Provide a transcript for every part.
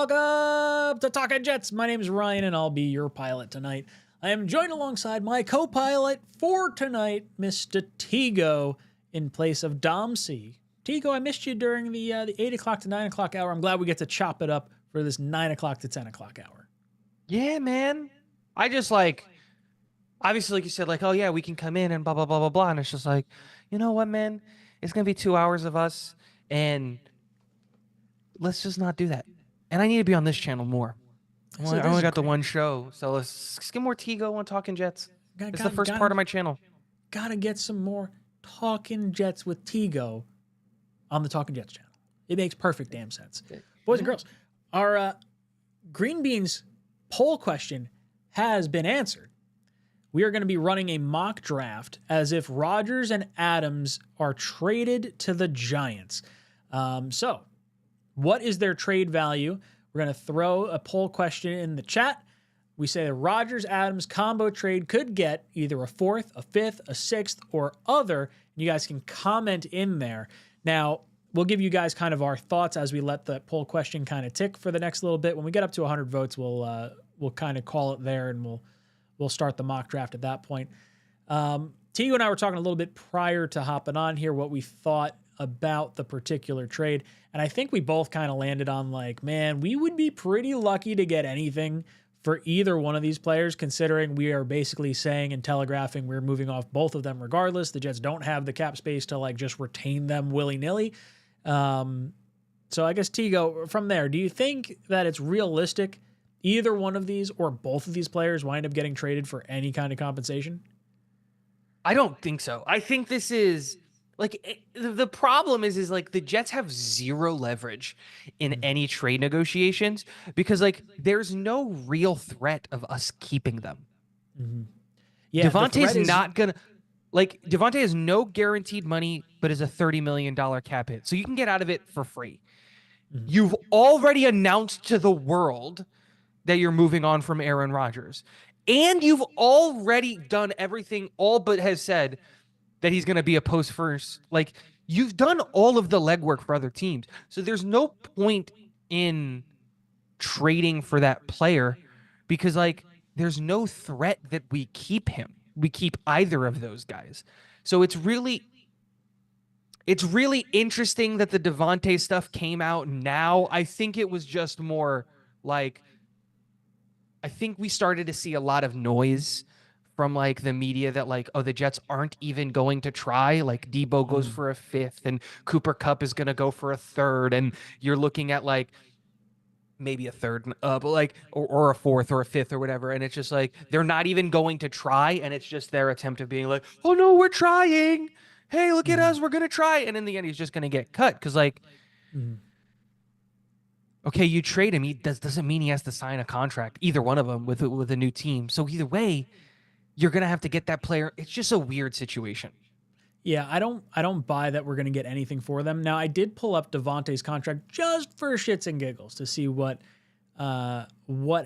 Welcome to Talkin' Jets. My name is Ryan, and I'll be your pilot tonight. I am joined alongside my co-pilot for tonight, Mr. 𝐃𝐲, in place of 𝐷𝐲𝐚𝐧. 𝐃𝐲, I missed you during the 8 o'clock to 9 o'clock hour. I'm glad we get to chop it up for this 9 o'clock to 10 o'clock hour. Yeah, man. I just obviously, like you said, oh yeah, we can come in and blah, blah, blah, blah, blah. And it's just like, you know what, man? It's going to be 2 hours of us, and let's just not do that. And I need to be on this channel more. I only got the one show, so let's get more 𝐃𝐲 on Talkin' Jets. It's the first part of my channel. Gotta get some more Talkin' Jets with 𝐃𝐲 on the Talkin' Jets channel. It makes perfect damn sense. Boys and girls, our Green Beans poll question has been answered. We are going to be running a mock draft as if Rodgers and Adams are traded to the Giants. So, what is their trade value? We're going to throw a poll question in the chat. We say the Rodgers-Adams combo trade could get either a 4th, a 5th, a 6th, or other. You guys can comment in there. Now, we'll give you guys kind of our thoughts as we let the poll question kind of tick for the next little bit. When we get up to 100 votes, we'll kind of call it there, and we'll start the mock draft at that point. 𝐃𝐲 and I were talking a little bit prior to hopping on here what we thought about the particular trade. And I think we both kind of landed on man, we would be pretty lucky to get anything for either one of these players, considering we are basically saying and telegraphing we're moving off both of them regardless. The Jets don't have the cap space to just retain them willy-nilly. So I guess 𝐃𝐲, from there, do you think that it's realistic either one of these or both of these players wind up getting traded for any kind of compensation? I don't think so. I think this is the problem is the Jets have zero leverage in any trade negotiations because there's no real threat of us keeping them. Yeah, Davante's not gonna Davante has no guaranteed money, but is a $30 million cap hit, so you can get out of it for free. You've already announced to the world that you're moving on from Aaron Rodgers, and you've already done everything, all but has said that he's going to be a post first. You've done all of the legwork for other teams. So there's no point in trading for that player because there's no threat that we keep him. We keep either of those guys. So it's really interesting that the Davante stuff came out now. I think it was just more I think we started to see a lot of noise from the media that oh, the Jets aren't even going to try. Debo goes for a 5th and Cooper Kupp is going to go for a 3rd. And you're looking at maybe a 3rd, but or a 4th or a 5th or whatever. And it's just they're not even going to try. And it's just their attempt of being oh no, we're trying. Hey, look at us. We're going to try. And in the end, he's just going to get cut. Cause okay, you trade him. He doesn't mean he has to sign a contract, either one of them with a new team. So either way, you're going to have to get that player. It's just a weird situation. Yeah, I don't buy that we're going to get anything for them. Now, I did pull up Davante's contract just for shits and giggles to see what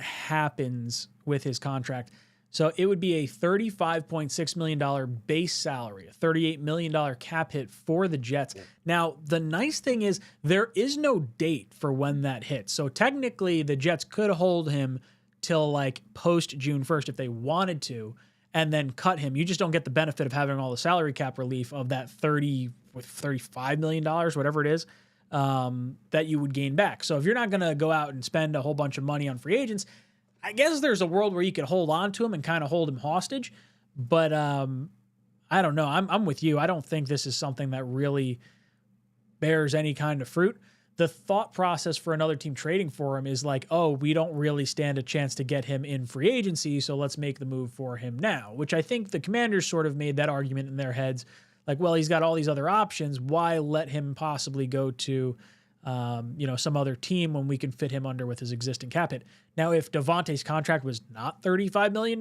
happens with his contract. So it would be a $35.6 million base salary, a $38 million cap hit for the Jets. Yeah. Now, the nice thing is there is no date for when that hits. So technically, the Jets could hold him till post June 1st if they wanted to, and then cut him. You just don't get the benefit of having all the salary cap relief of that $35 million, whatever it is, that you would gain back. So if you're not going to go out and spend a whole bunch of money on free agents, I guess there's a world where you could hold on to him and kind of hold him hostage. But I don't know. I'm with you. I don't think this is something that really bears any kind of fruit. The thought process for another team trading for him is oh, we don't really stand a chance to get him in free agency, so let's make the move for him now, which I think the Commanders sort of made that argument in their heads. Well, he's got all these other options. Why let him possibly go to some other team when we can fit him under with his existing cap hit? Now, if Davante's contract was not $35 million,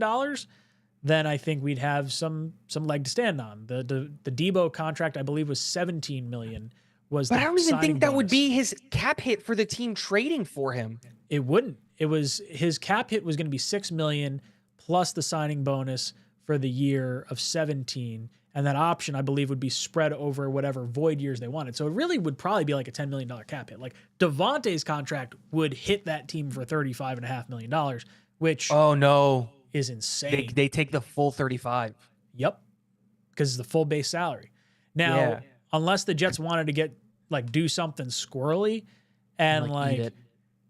then I think we'd have some leg to stand on. The Debo contract, I believe, was $17 million. But I don't even think that would be his cap hit for the team trading for him. It wouldn't. It was his cap hit was going to be $6 million plus the signing bonus for the year of 17, And that option, I believe, would be spread over whatever void years they wanted. So it really would probably be like a $10 million cap hit. Like Davante's contract would hit that team for $35.5 million, which Oh no, is insane. they take the full 35. Yep. Because it's the full base salary. Now, Yeah. unless the Jets wanted to get like do something squirrely and Eat like it.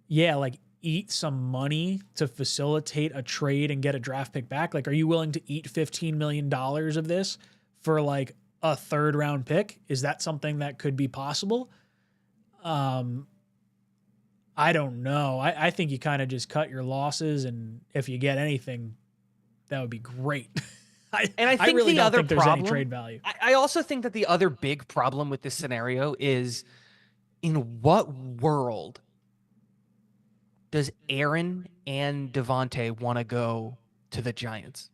yeah, like eat some money to facilitate a trade and get a draft pick back. Like, are you willing to eat $15 million of this for like a 3rd round pick? Is that something that could be possible? I don't know. I think you kind of just cut your losses, and if you get anything, that would be great. I think really the don't other think there's problem, any trade value. I also think that the other big problem with this scenario is, in what world does Aaron and Davante want to go to the Giants?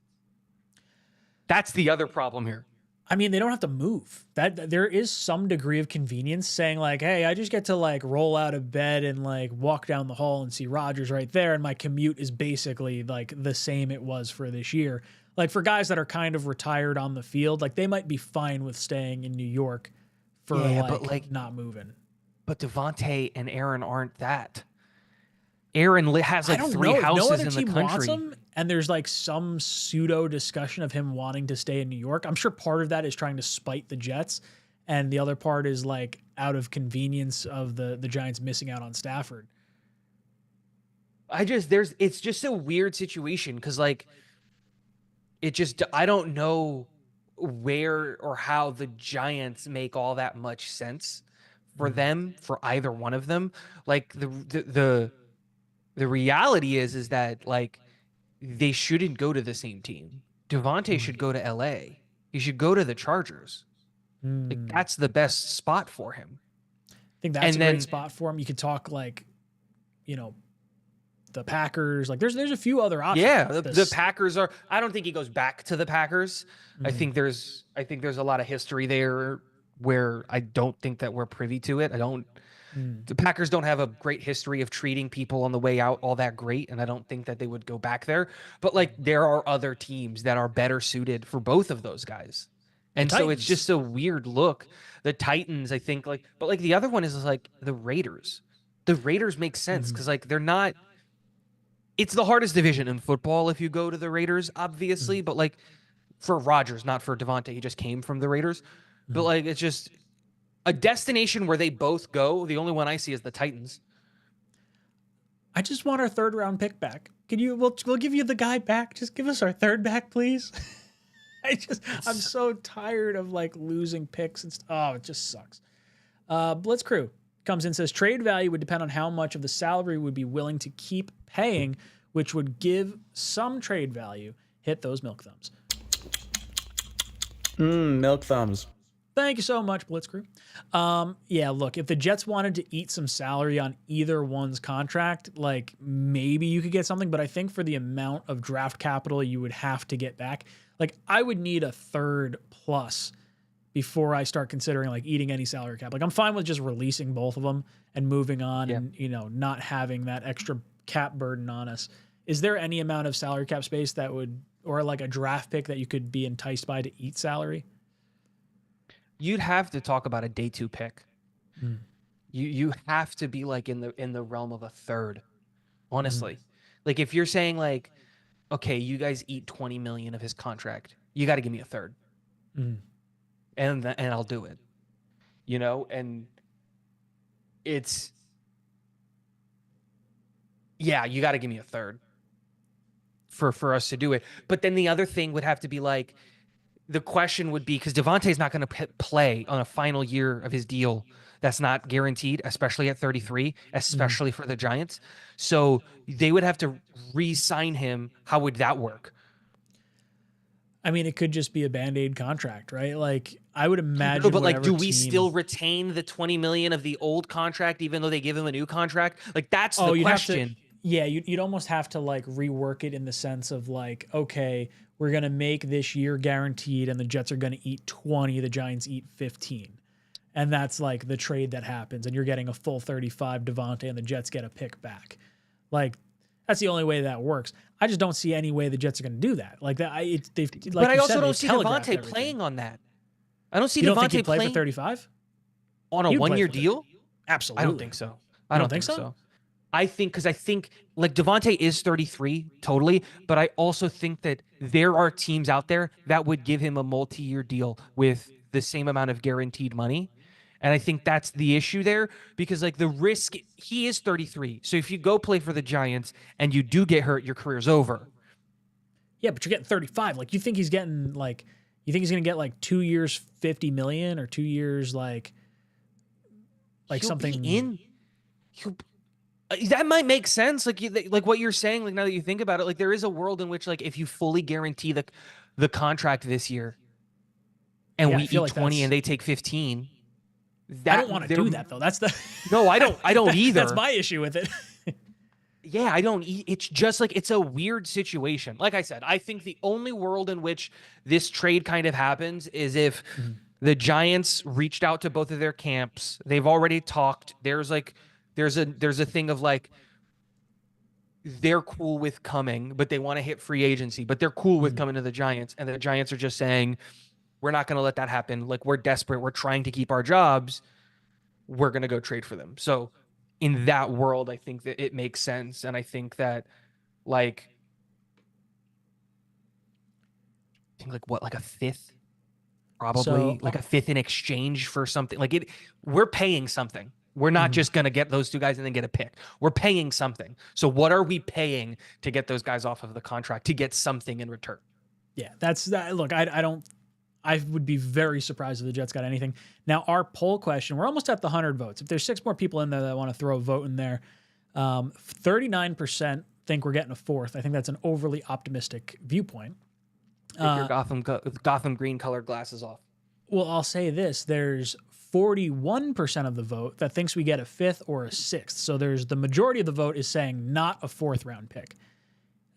That's the other problem here. I mean, they don't have to move. That there is some degree of convenience saying like, hey, I just get to like roll out of bed and like walk down the hall and see Rodgers right there, and my commute is basically like the same it was for this year. Like for guys that are kind of retired on the field, like they might be fine with staying in New York for like not moving. But Davante and Aaron aren't that. Aaron has like 3 know. houses no other in the team country. wants him, and there's like some pseudo discussion of him wanting to stay in New York. I'm sure part of that is trying to spite the Jets, and the other part is like out of convenience of the Giants missing out on Stafford. It's just a weird situation because like I don't know where or how the Giants make all that much sense for them, for either one of them. Like the reality is that like they shouldn't go to the same team. Davante should go to LA. He should go to the Chargers. Like that's the best spot for him. I think that's a great spot for him. You could talk like, you know, the Packers. Like there's a few other options. Yeah, the Packers are. I don't think he goes back to the Packers. I think there's a lot of history there where I don't think that we're privy to it. The Packers don't have a great history of treating people on the way out all that great, and I don't think that they would go back there. But like there are other teams that are better suited for both of those guys. And so it's just a weird look. The Titans, I think, like, but like the other one is like the Raiders. The Raiders make sense because like they're not. It's the hardest division in football if you go to the Raiders, obviously. But like for Rodgers, not for Davante, he just came from the Raiders. But like it's just a destination where they both go. The only one I see is the Titans. I just want our 3rd round pick back. Can you? We'll give you the guy back. Just give us our 3rd back, please. I'm so tired of like losing picks and stuff. Oh, it just sucks. Blitz Crew comes in and says trade value would depend on how much of the salary would be willing to keep paying, which would give some trade value. Hit those milk thumbs. Milk thumbs. Thank you so much, Blitz Crew. Yeah, look, if the Jets wanted to eat some salary on either one's contract, like maybe you could get something, but I think for the amount of draft capital you would have to get back, like I would need a 3rd plus before I start considering like eating any salary cap. Like I'm fine with just releasing both of them and moving on and, you know, not having that extra cap burden on us. Is there any amount of salary cap space that would, or like a draft pick that you could be enticed by to eat salary? You'd have to talk about a day 2 pick. You have to be like in the realm of a 3rd, honestly. Like if you're saying like, okay, you guys eat 20 million of his contract, you got to give me a 3rd. And I'll do it, you know, and it's, yeah, you got to give me a 3rd for us to do it. But then the other thing would have to be like, the question would be, because Davante's not going to play on a final year of his deal that's not guaranteed, especially at 33, especially for the Giants. So they would have to re-sign him. How would that work? I mean, it could just be a Band-Aid contract, right? Like I would imagine. No, but like, do we still retain the 20 million of the old contract, even though they give him a new contract? Like that's the question. You'd almost have to like rework it in the sense of like, okay, we're going to make this year guaranteed and the Jets are going to eat 20, the Giants eat 15. And that's like the trade that happens and you're getting a full 35 Davante and the Jets get a pick back. Like That's the only way that works. I just don't see any way the Jets are going to do that. Like that, they've. Like but I you also said, don't they've see telegraphed Davante everything. playing on that. I don't see You don't think Davante he'd play playing for 35? on a He'd play one-year for deal. Absolutely. I don't think so. I You don't think so. I think like Davante is 33 totally, but I also think that there are teams out there that would give him a multi-year deal with the same amount of guaranteed money. And I think that's the issue there because like the risk, he is 33. So if you go play for the Giants and you do get hurt, your career's over. Yeah, but you're getting 35. Like you think he's getting like, you think he's going to get like 2 years, 50 million or 2 years, like He'll something be in. That might make sense. Like what you're saying, like now that you think about it, like there is a world in which like if you fully guarantee the contract this year and Yeah, we I feel eat like 20 and that's- they take 15, I don't want to do that though. That's the No, I don't either. That's my issue with it. Yeah, I don't. It's just like it's a weird situation. Like I said, I think the only world in which this trade kind of happens is if the Giants reached out to both of their camps. They've already talked. There's a thing of like they're cool with coming, but they want to hit free agency, but they're cool with coming to the Giants, and the Giants are just saying, we're not going to let that happen. Like we're desperate. We're trying to keep our jobs. We're going to go trade for them. So in that world, I think that it makes sense. And I think that like, I think like what, like a fifth, probably So- like a fifth in exchange for something like it. We're paying something. We're not just going to get those two guys and then get a pick. We're paying something. So what are we paying to get those guys off of the contract to get something in return? Yeah, that's that. Look, I don't. I would be very surprised if the Jets got anything. Now, our poll question, we're almost at the 100 votes. If there's 6 more people in there that want to throw a vote in there, 39% think we're getting a fourth. I think that's an overly optimistic viewpoint. Take your Gotham green colored glasses off. Well, I'll say this. There's 41% of the vote that thinks we get a fifth or a sixth. So there's the majority of the vote is saying not a fourth round pick.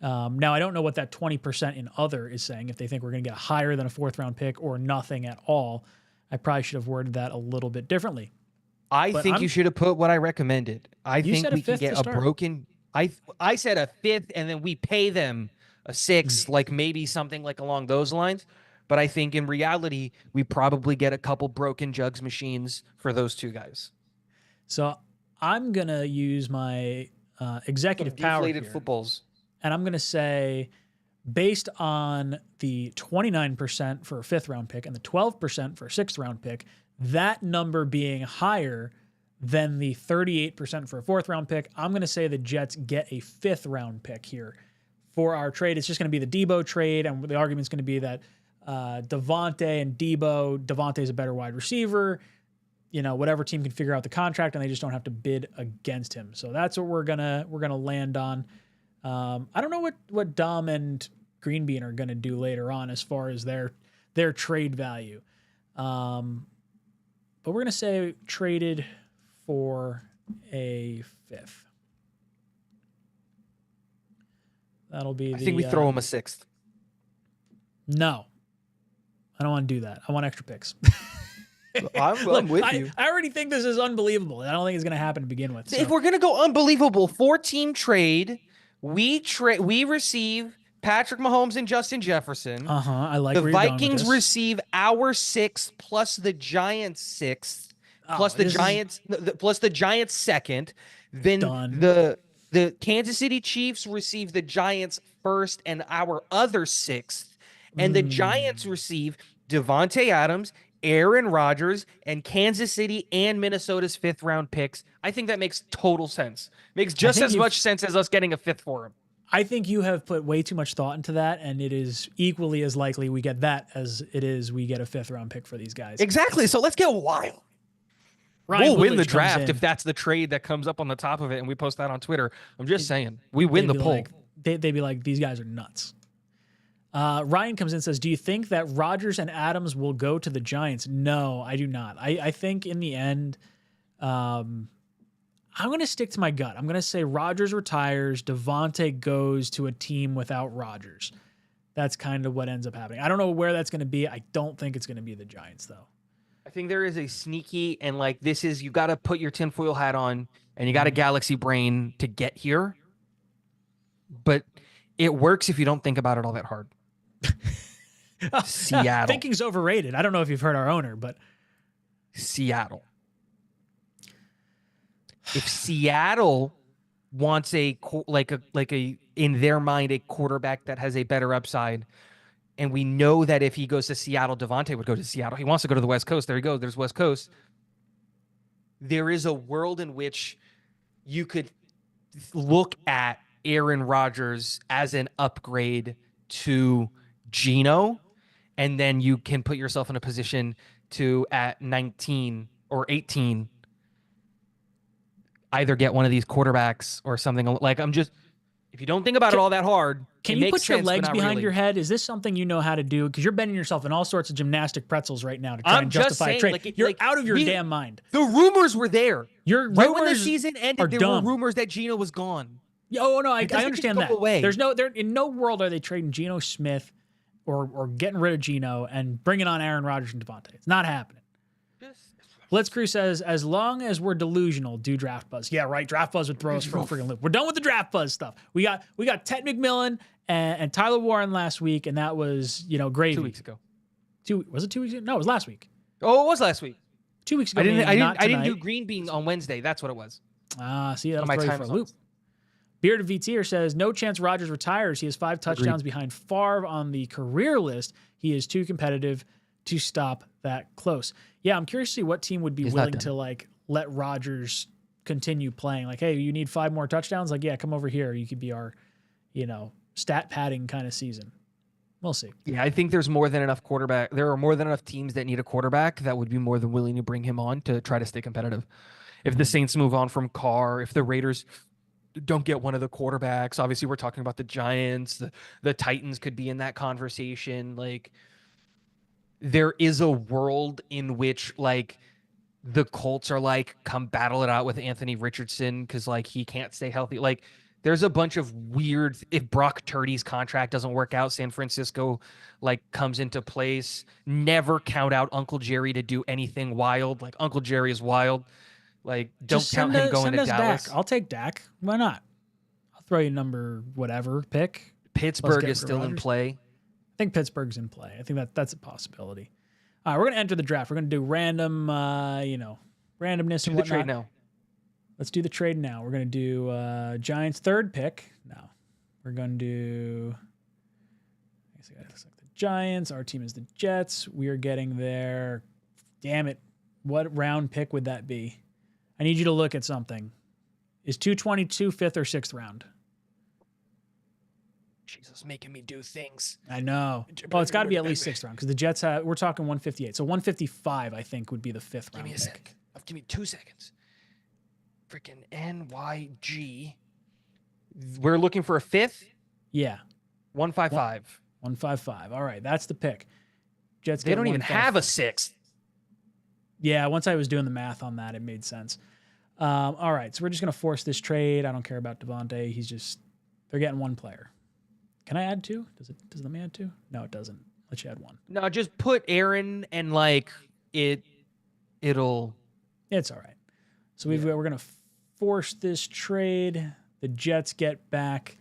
Now, I don't know what that 20% in other is saying, if they think we're going to get higher than a fourth round pick or nothing at all. I probably should have worded that a little bit differently. I think you should have put what I recommended. I think said a we can fifth to get a start. broken. I said a fifth, and then we pay them a sixth, like maybe something like along those lines. But I think in reality, we probably get a couple broken jugs machines for those two guys. So I'm going to use my executive power Deflated here, footballs. and I'm going to say, based on the 29% for a fifth round pick and the 12% for a sixth round pick, that number being higher than the 38% for a fourth round pick, I'm going to say the Jets get a fifth round pick here for our trade. It's just going to be the Debo trade, and the argument's going to be that Davante and Davante is a better wide receiver. You know, whatever team can figure out the contract, and they just don't have to bid against him. So that's what we're gonna land on. I don't know what Dom and Greenbean are gonna do later on as far as their trade value, but we're gonna say traded for a fifth. That'll be. I think we throw him a sixth. No, I don't want to do that. I want extra picks. I'm with you. I already think this is unbelievable. I don't think it's going to happen to begin with. So. If we're gonna go unbelievable, 4-team trade, we receive Patrick Mahomes and Justin Jefferson. I like the where you're going with Vikings this. receive our sixth plus the Giants sixth plus the this is- Giants plus the Giants second. Then Done. the Kansas City Chiefs receive the Giants first and our other sixth, and the Giants receive Davante Adams, Aaron Rodgers, and Kansas City and Minnesota's fifth round picks. I think that makes total sense. Makes just think as much sense as us getting a fifth for him. I think you have put way too much thought into that, and it is equally as likely we get that as it is we get a fifth round pick for these guys. Exactly. So let's get wild. Ryan We'll win Woodledge the comes draft in. if that's the trade that comes up on the top of it, and we post that on Twitter. I'm just saying, we win the They'd be poll. like- they'd be like, these guys are nuts. Ryan comes in and says, do you think that Rodgers and Adams will go to the Giants? No, I do not. I think in the end, I'm going to stick to my gut. I'm going to say Rodgers retires, Davante goes to a team without Rodgers. That's kind of what ends up happening. I don't know where that's going to be. I don't think it's going to be the Giants, though. I think there is a sneaky, and like this is, you got to put your tinfoil hat on, and you got a galaxy brain to get here. but it works if you don't think about it all that hard. Seattle. Thinking's overrated. I don't know if you've heard our owner, but Seattle. If Seattle wants in their mind a quarterback that has a better upside, and we know that if he goes to Seattle, Davante would go to Seattle. He wants to go to the West Coast. There you go. There's West Coast. There is a world in which you could look at Aaron Rodgers as an upgrade to Geno, and then you can put yourself in a position to, at 19 or 18, either get one of these quarterbacks or something. Like, if you don't think about it all that hard, can it you makes put your sense, but legs not behind really. your head? Is this something you know how to do? Because you're bending yourself in all sorts of gymnastic pretzels right now to try and justify a trade. You're out of your damn mind. The rumors were there. Your Right when the rumors season are ended, there dumb. were rumors that Geno was gone. Oh no, I doesn't understand just go that. away. There in no world are they trading Geno Smith or getting rid of Geno and bringing on Aaron Rodgers and Davante. It's not happening. Blitzcrew says, as long as we're delusional, do draft buzz. Yeah, right. Draft buzz would throw us for a freaking loop. We're done with the draft buzz stuff. We got Ted McMillan and Tyler Warren last week, and that was gravy. 2 weeks ago. Was it 2 weeks ago? No, it was last week. Oh, it was last week. 2 weeks ago. I didn't do green bean on Wednesday. That's what it was. See, that'll throw you for a loop. Bearded VTer says, no chance Rodgers retires. He has 5 touchdowns behind Favre on the career list. He is too competitive to stop that close. Yeah, I'm curious to see what team would be willing to let Rodgers continue playing. Like, hey, you need 5 more touchdowns? Like, yeah, come over here. You could be our, stat padding kind of season. We'll see. Yeah, I think there's more than enough quarterback. There are more than enough teams that need a quarterback that would be more than willing to bring him on to try to stay competitive. If the Saints move on from Carr, if the Raiders don't get one of the quarterbacks, obviously we're talking about the Giants, the Titans could be in that conversation. Like, there is a world in which the Colts are come battle it out with Anthony Richardson because he can't stay healthy. There's a bunch of weird, if Brock Purdy's contract doesn't work out, San Francisco comes into place. Never count out Uncle Jerry to do anything wild. Uncle Jerry is wild. Don't count him going to Dallas. Dak. I'll take Dak. Why not? I'll throw you number whatever pick. Pittsburgh is still in play. I think Pittsburgh's in play. I think that's a possibility. All right, we're going to enter the draft. We're going to do random, randomness and whatnot. Trade now. Let's do the trade now. We're going to do Giants 3rd pick. No, we're going to do. I guess it looks like the Giants. Our team is the Jets. We are getting there. Damn it! What round pick would that be? I need you to look at something. Is 222 5th or 6th round? Jesus, making me do things. I know. Well, it's got to be at least 6th round because the Jets we're talking 158. So 155, I think, would be the 5th round. Give me a sec. Give me 2 seconds. Freaking NYG. We're looking for a 5th? Yeah. 155. 155. All right, that's the pick. Jets. They don't even have a 6th. Yeah, once I was doing the math on that, it made sense. All right, so we're just going to force this trade. I don't care about Davante. They're getting 1 player. Can I add 2? Does let me add 2? No, it doesn't. Let you add 1. No, just put Aaron and it'll. It's all right. So we're going to force this trade. The Jets get back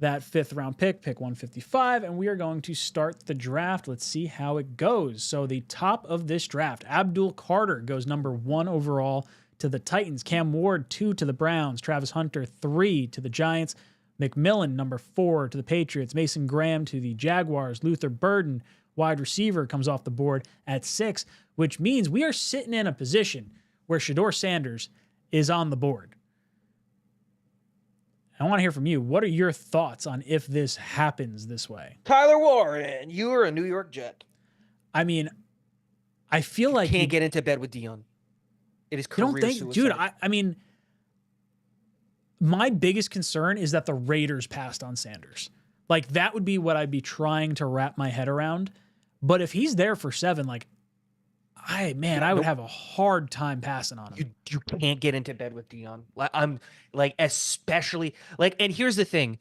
that 5th round pick 155, and we are going to start the draft. Let's see how it goes. So the top of this draft, Abdul Carter goes number 1 overall to the Titans. Cam Ward 2 to the Browns. Travis Hunter 3 to the Giants. McMillan number 4 to the Patriots. Mason Graham to the Jaguars. Luther Burden, wide receiver, comes off the board at 6, which means we are sitting in a position where Shedeur Sanders is on the board. I want to hear from you. What are your thoughts on if this happens this way? Tyler Warren, you are a New York Jet. I mean, I feel like can't get into bed with Dion. It is career you don't think, suicide. dude? I mean, my biggest concern is that the Raiders passed on Sanders. That would be what I'd be trying to wrap my head around. But if he's there for 7, I would have a hard time passing on him. You can't get into bed with Dion. Especially and here's the thing.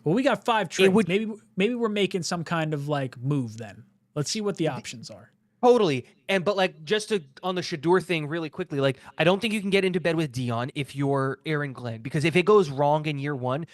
Well, we got 5 trades. Maybe we're making some kind of move then. Let's see what the options are. Totally. But just to on the Shedeur thing really quickly, I don't think you can get into bed with Dion if you're Aaron Glenn, because if it goes wrong in year 1,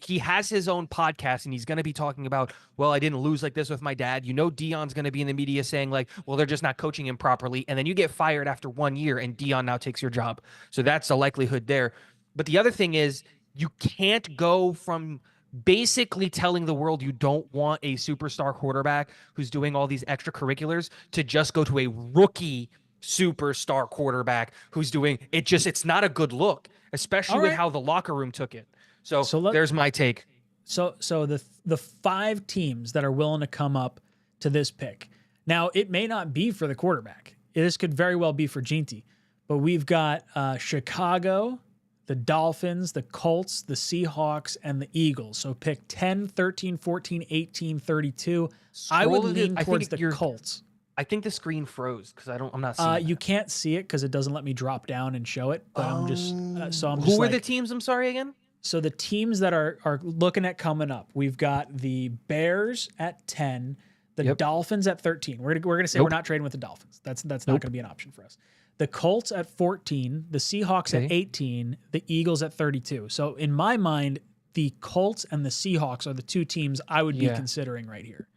he has his own podcast and he's going to be talking about, well, I didn't lose like this with my dad. You know, Deion's going to be in the media saying like, well, they're just not coaching him properly. And then you get fired after 1 year and Deion now takes your job. So that's a likelihood there. But the other thing is you can't go from basically telling the world you don't want a superstar quarterback who's doing all these extracurriculars to just go to a rookie superstar quarterback who's doing it. It's not a good look, especially with how the locker room took it. So there's my take. So the 5 teams that are willing to come up to this pick. Now, it may not be for the quarterback. This could very well be for Ginty. But we've got Chicago, the Dolphins, the Colts, the Seahawks, and the Eagles. So pick 10, 13, 14, 18, 32. I would lean towards the Colts. I think the screen froze because I'm not seeing you can't see it because it doesn't let me drop down and show it. But I'm just Who are the teams? I'm sorry again. So the teams that are looking at coming up, we've got the Bears at 10, the Dolphins at 13. We're gonna say we're not trading with the Dolphins. That's not going to be an option for us. The Colts at 14, the Seahawks at 18, the Eagles at 32. So in my mind, the Colts and the Seahawks are the 2 teams I would be considering right here.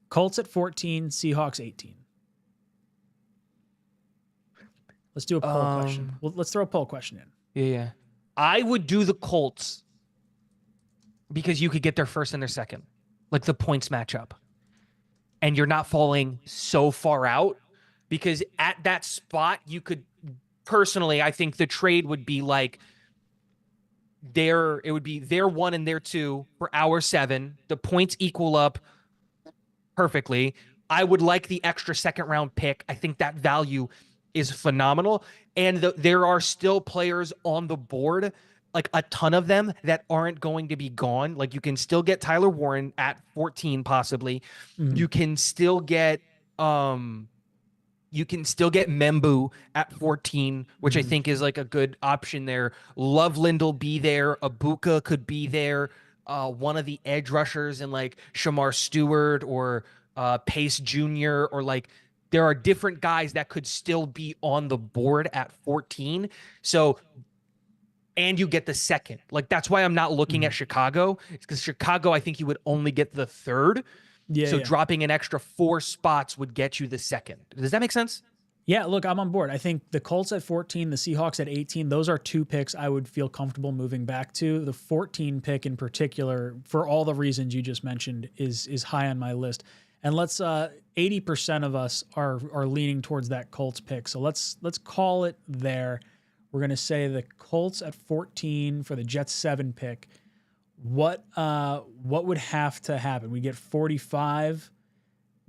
Colts at 14, Seahawks 18. Let's do a poll question. Well, let's throw a poll question in. Yeah. I would do the Colts because you could get their first and their second, like the points matchup. And you're not falling so far out because at that spot, you could personally, I think the trade would be like it would be their 1 and their 2 for our 7. The points equal up perfectly. I would like the extra second round pick. I think that value is phenomenal. And there are still players on the board, like a ton of them that aren't going to be gone. Like you can still get Tyler Warren at 14, possibly. Mm-hmm. You can still get Membu at 14, which I think is like a good option there. Loveland will be there. Abuka could be there. One of the edge rushers and like Shamar Stewart or Pace Jr. or like there are different guys that could still be on the board at 14. So, and you get the second. Like that's why I'm not looking at Chicago. It's because Chicago, I think you would only get the third. So dropping an extra 4 spots would get you the second. Does that make sense? Yeah, look, I'm on board. I think the Colts at 14, the Seahawks at 18, those are 2 picks I would feel comfortable moving back to. The 14 pick in particular, for all the reasons you just mentioned, is high on my list. And let's 80% of us are leaning towards that Colts pick. So let's call it there. We're going to say the Colts at 14 for the Jets 7 pick. What would have to happen? We get 45.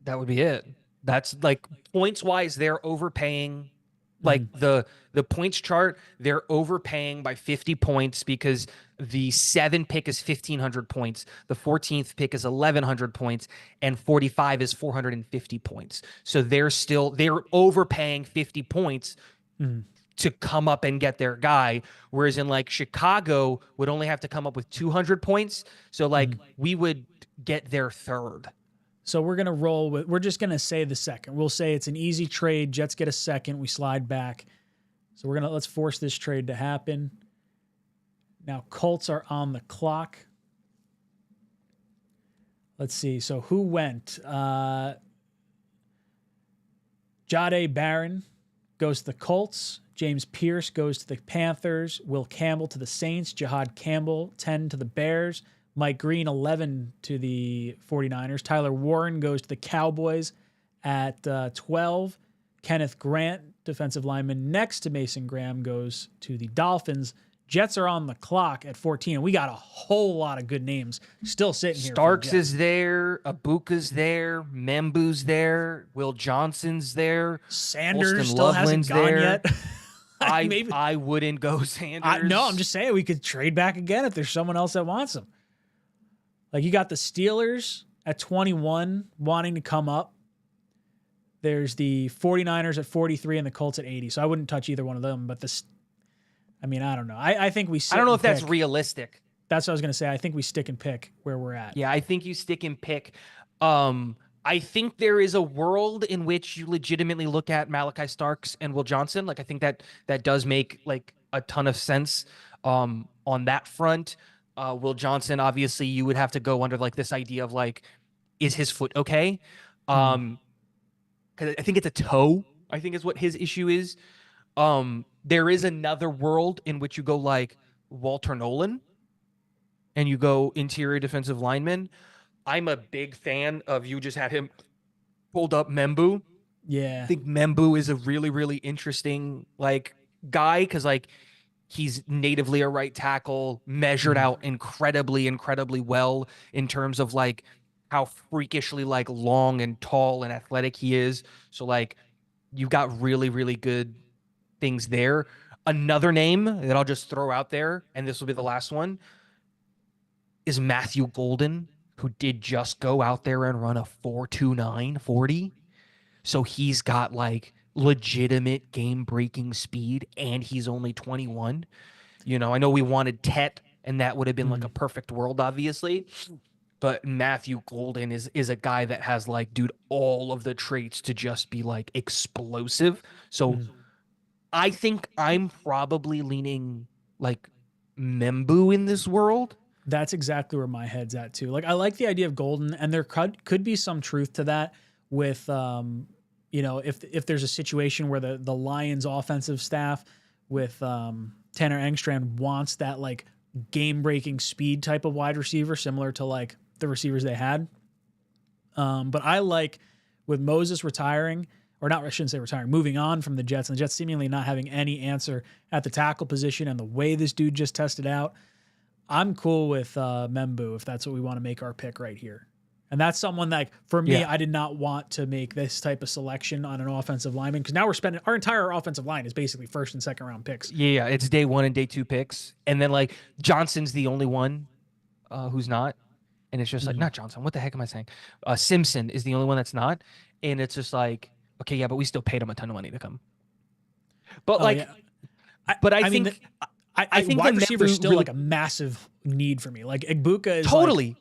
That would be it. That's like points wise, they're overpaying. Like the points chart, they're overpaying by 50 points because the 7 pick is 1,500 points. The 14th pick is 1,100 points and 45 is 450 points. So they're overpaying 50 points to come up and get their guy. Whereas in like Chicago would only have to come up with 200 points. So like we would get their third. So we're just going to say the second. We'll say it's an easy trade. Jets get a second. We slide back. So let's force this trade to happen. Now Colts are on the clock. Let's see. So who went? Jahdae Barron goes to the Colts. James Pierce goes to the Panthers. Will Campbell to the Saints. Jahad Campbell, 10 to the Bears. Mike Green, 11 to the 49ers. Tyler Warren goes to the Cowboys at 12. Kenneth Grant, defensive lineman next to Mason Graham, goes to the Dolphins. Jets are on the clock at 14, and we got a whole lot of good names still sitting here. Starks is there. Abuka's there. Membu's there. Will Johnson's there. Sanders Austin still hasn't gone yet. I wouldn't go Sanders. No, I'm just saying we could trade back again if there's someone else that wants him. Like you got the Steelers at 21 wanting to come up. There's the 49ers at 43 and the Colts at 80. So I wouldn't touch either one of them. But I don't know. I think we. I don't know if that's realistic. That's what I was going to say. I think we stick and pick where we're at. Yeah, I think you stick and pick. I think there is a world in which you legitimately look at Malachi Starks and Will Johnson. Like I think that does make like a ton of sense on that front. Will Johnson, obviously, you would have to go under like this idea of like, is his foot okay? Because I think it's a toe, I think is what his issue is. There is another world in which you go like Walter Nolan and you go interior defensive lineman. I'm a big fan of, you just had him pulled up, Membu. Yeah. I think Membu is a really, really interesting like guy because like he's natively a right tackle, measured out incredibly, incredibly well in terms of like how freakishly like long and tall and athletic he is. So like you've got really, really good things there. Another name that I'll just throw out there, and this will be the last one, is Matthew Golden, who did just go out there and run a 4.29 40. So he's got like legitimate game-breaking speed, and he's only 21. You know, I know we wanted Tet, and that would have been like a perfect world, obviously. But Matthew Golden is a guy that has like, dude, all of the traits to just be like explosive. So I think I'm probably leaning like Membu in this world. That's exactly where my head's at too. Like I like the idea of Golden, and there could be some truth to that with you know, if there's a situation where the Lions offensive staff with Tanner Engstrand wants that like game-breaking speed type of wide receiver, similar to like the receivers they had. But I like with Moses retiring, or not, I shouldn't say retiring, moving on from the Jets, and the Jets seemingly not having any answer at the tackle position, and the way this dude just tested out, I'm cool with Membu if that's what we want to make our pick right here. And that's someone that, for me, I did not want to make this type of selection on an offensive lineman, because now we're spending, our entire offensive line is basically first and second round picks. Yeah, it's day 1 and day 2 picks. And then like Johnson's the only one who's not. And it's just like, not Johnson. What the heck am I saying? Simpson is the only one that's not. And it's just like, okay, yeah, but we still paid him a ton of money to come. But I think wide receiver is still really, like a massive need for me. Like Igbukah is totally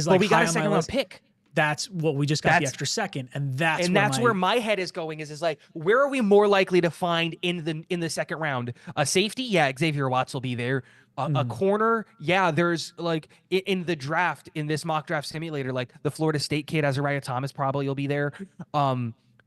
like we got a second round pick. That's what we just got, the extra second, and that's where my head is going. Is like, where are we more likely to find in the second round? A safety, yeah, Xavier Watts will be there. A corner, yeah, there's like in the draft, in this mock draft simulator, like the Florida State kid Azariah Thomas probably will be there.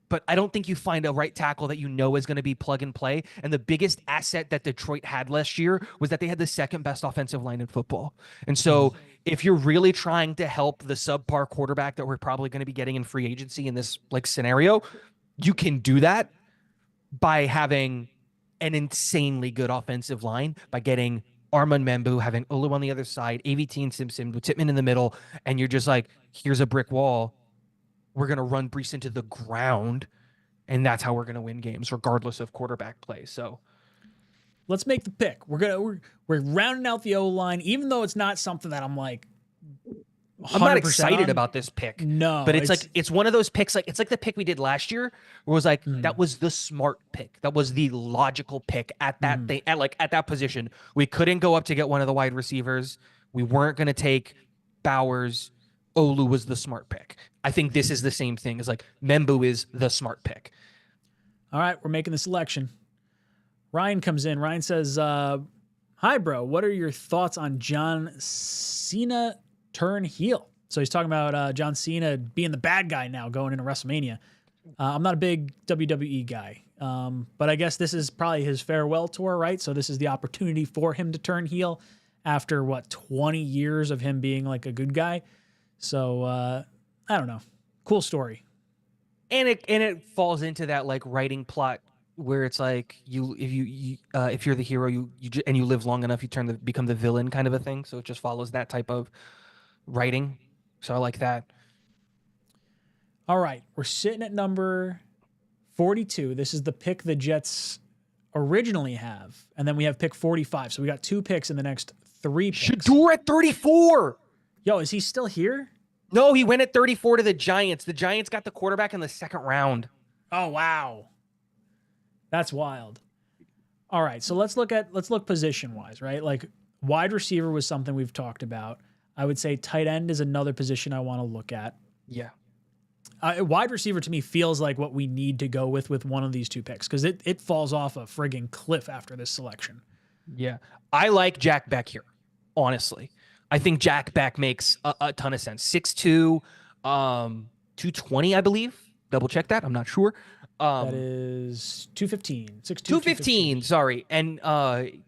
But I don't think you find a right tackle that you know is going to be plug and play. And the biggest asset that Detroit had last year was that they had the second best offensive line in football. And so if you're really trying to help the subpar quarterback that we're probably going to be getting in free agency in this like scenario, you can do that by having an insanely good offensive line, by getting Armand Membu, having Olu on the other side, AVT and Simpson with Tippmann in the middle. And you're just like, here's a brick wall. We're going to run Brees into the ground, and that's how we're going to win games, regardless of quarterback play. So let's make the pick. We're rounding out the O-line, even though it's not something that I'm like 100% I'm not excited about this pick. No. But it's one of those picks, like it's like the pick we did last year, where it was like that was the smart pick. That was the logical pick at that thing, at that position. We couldn't go up to get one of the wide receivers. We weren't going to take Bowers. Olu was the smart pick. I think this is the same thing as like Membu is the smart pick. All right, we're making the selection. Ryan comes in. Ryan says, hi, bro. What are your thoughts on John Cena turn heel? So he's talking about John Cena being the bad guy now going into WrestleMania. I'm not a big WWE guy, but I guess this is probably his farewell tour, right? So this is the opportunity for him to turn heel after, 20 years of him being like a good guy. So I don't know. Cool story. And it falls into that like writing plot where it's like if you're the hero and you live long enough, you become the villain kind of a thing. So it just follows that type of writing. So I like that. All right, we're sitting at number 42. This is the pick the Jets originally have, and then we have pick 45. So we got 2 picks in the next 3 picks. Shador at 34. Yo, is he still here? No, he went at 34 to the Giants. The Giants got the quarterback in the second round. Oh, wow. That's wild. All right, so let's look position-wise, right? Like wide receiver was something we've talked about. I would say tight end is another position I want to look at. Yeah. Wide receiver to me feels like what we need to go with one of these 2 picks, because it falls off a friggin' cliff after this selection. Yeah. I like Jack Beck here, honestly. I think Jack Beck makes a ton of sense. 6'2", 220, I believe. Double check that. I'm not sure. That is 215, 6'2", 215, sorry. And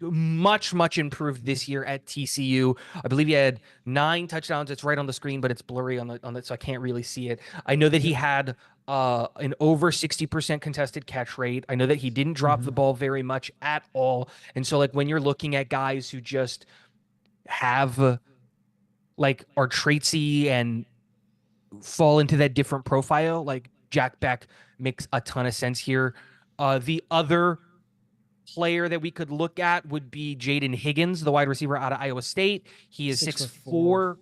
much improved this year at TCU. I believe he had 9 touchdowns. It's right on the screen, but it's blurry on the so I can't really see it. I know that he had an over 60% contested catch rate. I know that he didn't drop the ball very much at all. And so like when you're looking at guys who just have like are traitsy and fall into that different profile, like Jack Beck makes a ton of sense here. The other player that we could look at would be Jaden Higgins, the wide receiver out of Iowa State. He is 6'4",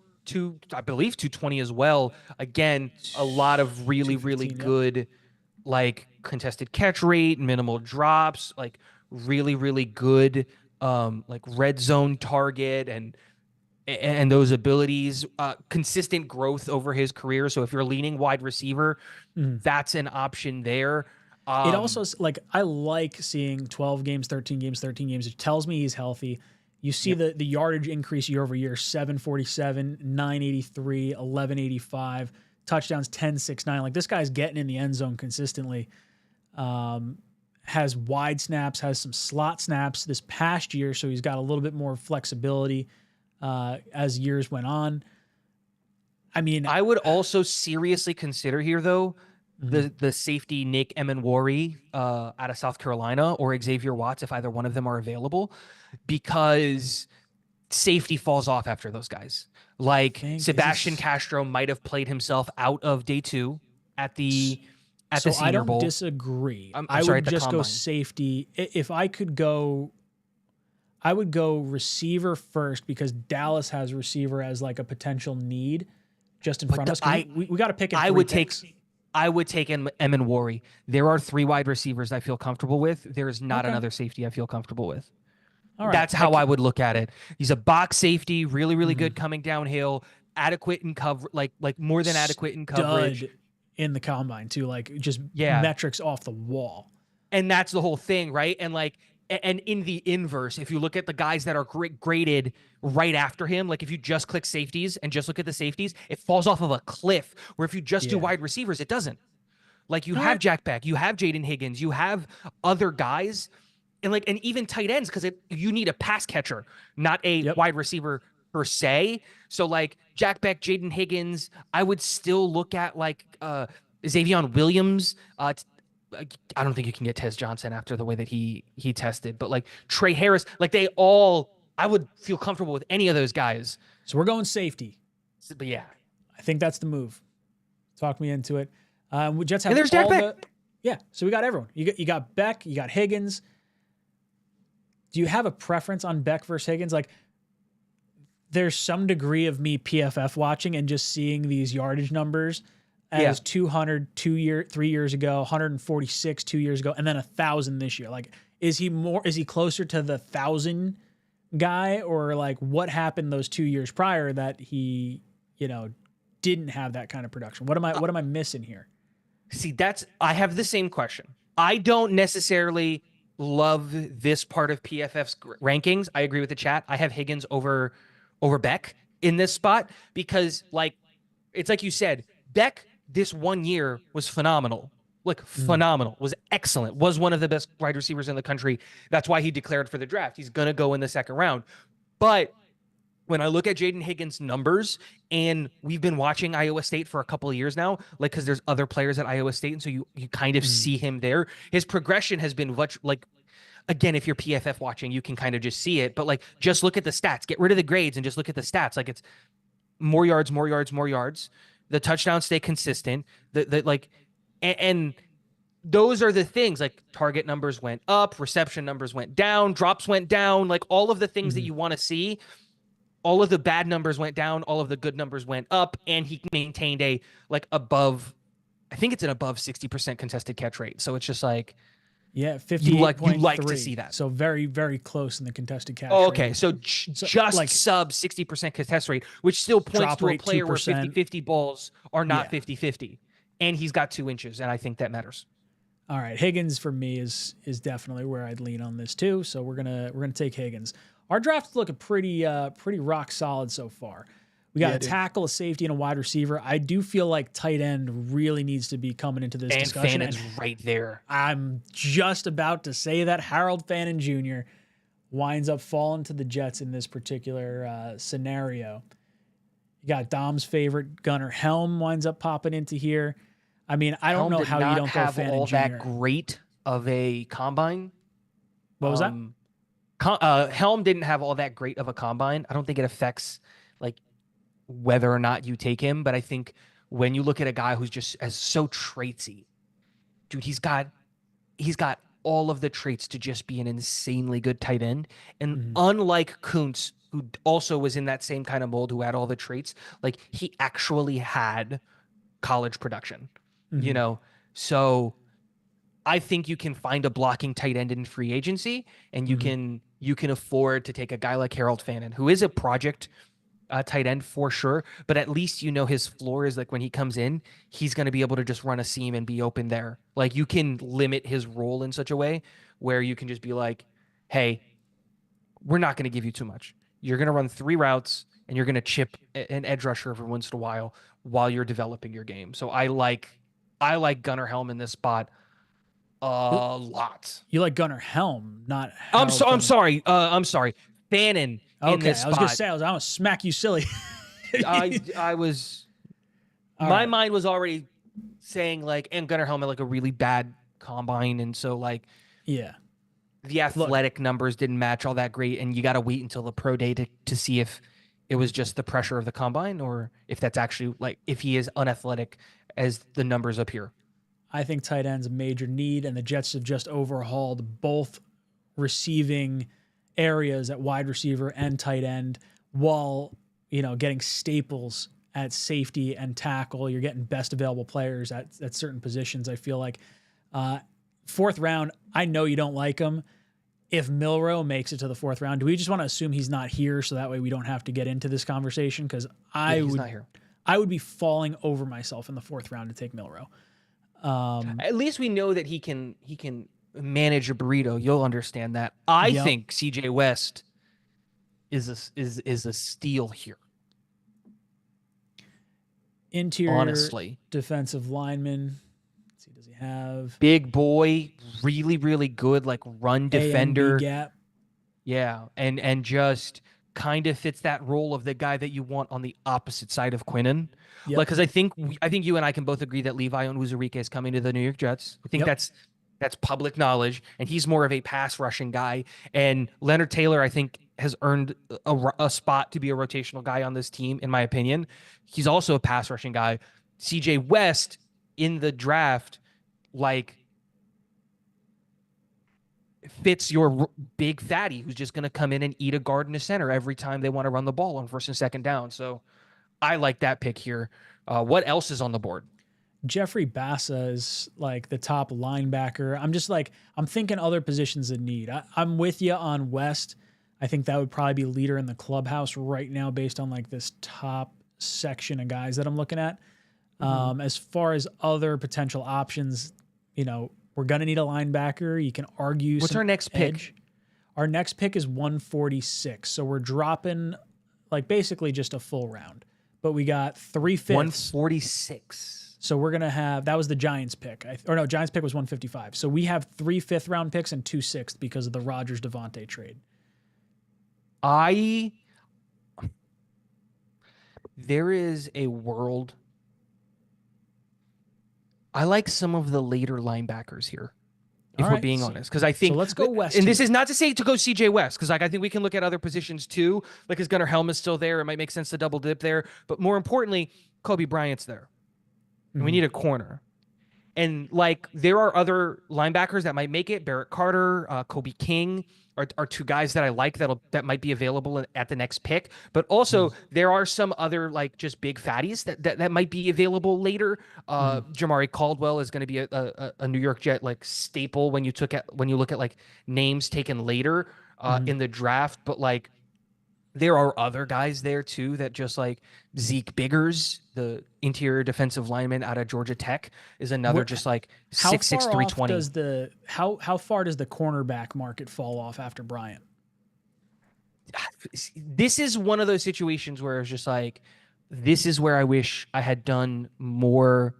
I believe 220 as well. Again, a lot of really good like contested catch rate, minimal drops, like really good like red zone target and those abilities, consistent growth over his career. So if you're leaning wide receiver, that's an option there. It also, like, I like seeing 12 games, 13 games, 13 games. It tells me he's healthy. You see the yardage increase year over year, 747, 983, 1185, touchdowns 1069. Like, this guy's getting in the end zone consistently. Has wide snaps, has some slot snaps this past year, so he's got a little bit more flexibility as years went on. I mean, I would also seriously consider here, though, the safety Nick Emenwari out of South Carolina or Xavier Watts, if either one of them are available, because safety falls off after those guys. Like Sebastian Castro might have played himself out of day 2 at the Senior Bowl. I don't disagree. I'm sorry, would just go safety. If I could go, I would go receiver first because Dallas has receiver as like a potential need just in front of us. We got to pick in I would take Emenwari. There are 3 wide receivers I feel comfortable with. There is not another safety I feel comfortable with. All right. That's how I would look at it. He's a box safety, really good coming downhill, adequate in cover, like more than adequate in coverage. In the combine too, like just metrics off the wall. And that's the whole thing, right? And like, and in the inverse, if you look at the guys that are graded right after him, like if you just click safeties and just look at the safeties, it falls off of a cliff. Where if you just do wide receivers, it doesn't. Like you have Jack Beck, you have Jaden Higgins, you have other guys, and even tight ends, because you need a pass catcher, not a wide receiver per se. So like Jack Beck, Jaden Higgins, I would still look at like Xavier Williams. I don't think you can get Tez Johnson after the way that he tested, but like Trey Harris, like I would feel comfortable with any of those guys. So we're going safety. But yeah, I think that's the move. Talk me into it. We Jets have and there's Jack Beck. So we got everyone. You got Beck, you got Higgins. Do you have a preference on Beck versus Higgins? Like, there's some degree of me PFF watching and just seeing these yardage numbers as 200 3 years ago, 146 2 years ago, and then 1,000 this year. Like, is he closer to the 1,000 guy, or like what happened those 2 years prior that he, didn't have that kind of production? What am I missing here? See, I have the same question. I don't necessarily love this part of PFF's rankings. I agree with the chat. I have Higgins over Beck in this spot because, like, it's like you said, Beck this 1 year was phenomenal. Phenomenal, was excellent, was one of the best wide receivers in the country. That's why he declared for the draft. He's going to go in the second round. But when I look at Jaden Higgins' numbers, and we've been watching Iowa State for a couple of years now, like, because there's other players at Iowa State, and so you kind of see him there. His progression has been much, like, again, if you're PFF watching, you can kind of just see it. But, like, just look at the stats. Get rid of the grades and just look at the stats. Like, it's more yards. The touchdowns stay consistent. And those are the things, like target numbers went up, reception numbers went down, drops went down, like all of the things that you want to see. All of the bad numbers went down, all of the good numbers went up, and he maintained I think it's an above 60% contested catch rate. So it's just like, 58.3. You like to see that. So very, very close in the contested catch rate. Okay, rate. so just like sub 60% contest rate, which still points to a player 2%. Where 50-50 balls are not 50-50. And he's got 2 inches, and I think that matters. All right, Higgins for me is definitely where I'd lean on this too. So we're gonna take Higgins. Our draft's looking pretty rock solid so far. We got a tackle, a safety, and a wide receiver. I do feel like tight end really needs to be coming into this discussion. And right there. I'm just about to say that Harold Fannin Jr. winds up falling to the Jets in this particular scenario. You got Dom's favorite Gunnar Helm winds up popping into here. I mean, I don't know how you don't go Fannin all Jr. that great of a combine. What was that? Helm didn't have all that great of a combine. I don't think it affects like whether or not you take him, but I think when you look at a guy who's just as so traitsy, dude, he's got all of the traits to just be an insanely good tight end. And unlike Kuntz, who also was in that same kind of mold, who had all the traits, like he actually had college production, you know? So I think you can find a blocking tight end in free agency, and you can afford to take a guy like Harold Fannin, who is a project tight end for sure, but at least you know his floor is like when he comes in, he's going to be able to just run a seam and be open there. Like you can limit his role in such a way where you can just be like, hey, we're not going to give you too much. You're going to run 3 routes and you're going to chip an edge rusher every once in a while you're developing your game. So I like Gunnar Helm in this spot a lot. You like Gunnar Helm, not I'm sorry. Fannin in this spot. I was going to say, I'm going to smack you silly. I was, my mind was already saying like, and Gunnar Helm had like a really bad combine. And so like, yeah, the athletic numbers didn't match all that great. And you got to wait until the pro day to see if it was just the pressure of the combine or if that's actually like, if he is unathletic as the numbers appear. I think tight end's a major need, and the Jets have just overhauled both receiving areas at wide receiver and tight end while, getting staples at safety and tackle. You're getting best available players at certain positions. I feel like 4th round, I know you don't like him. If Milroe makes it to the 4th round, do we just want to assume he's not here so that way we don't have to get into this conversation? Because I would be falling over myself in the 4th round to take Milroe. At least we know that he can manage a burrito. You'll understand that. I think CJ West is a steal here. Interior, honestly, defensive lineman. Let's see, does he have big boy, really really good like run defender? Gap. Yeah, and just kind of fits that role of the guy that you want on the opposite side of Quinnen. Yep. Like, because I think you and I can both agree that Levi Onwuzurike is coming to the New York Jets. I think that's public knowledge, and he's more of a pass rushing guy. And Leonard Taylor, I think, has earned a spot to be a rotational guy on this team, in my opinion. He's also a pass rushing guy. CJ West in the draft, like, fits your big fatty who's just going to come in and eat a guard in the center every time they want to run the ball on 1st and 2nd down. So I like that pick here. What else is on the board? Jeffrey Bassa is like the top linebacker. I'm thinking other positions in need. I'm with you on West. I think that would probably be leader in the clubhouse right now based on like this top section of guys that I'm looking at. As far as other potential options, we're going to need a linebacker. You can argue. What's our next pick? Our next pick is 146. So we're dropping like basically just a full round. But we got 3/5. 146. So we're going to have, that was the Giants pick. Giants pick was 155. So we have 3 5th-round picks and 2 6th because of the Rodgers Davante trade. There is a world. I like some of the later linebackers here, if we're being honest, because I think. So let's go West. And this is not to say to go CJ West, because I think we can look at other positions too. Like his Gunnar Helm is still there. It might make sense to double dip there. But more importantly, Kobe Bryant's there. And we need a corner. And like there are other linebackers that might make it. Barrett Carter, Kobe King are 2 guys that I like that might be available at the next pick. But also there are some other like just big fatties that might be available later. Jamari Caldwell is going to be a New York Jet like staple when you look at like names taken later in the draft. But like There are other guys there too that just like Zeke Biggers, the interior defensive lineman out of Georgia Tech, is another just like How 6'6", far off 320. does the how far does the cornerback market fall off after Bryant? This is one of those situations where it's just like, this is where I wish I had done more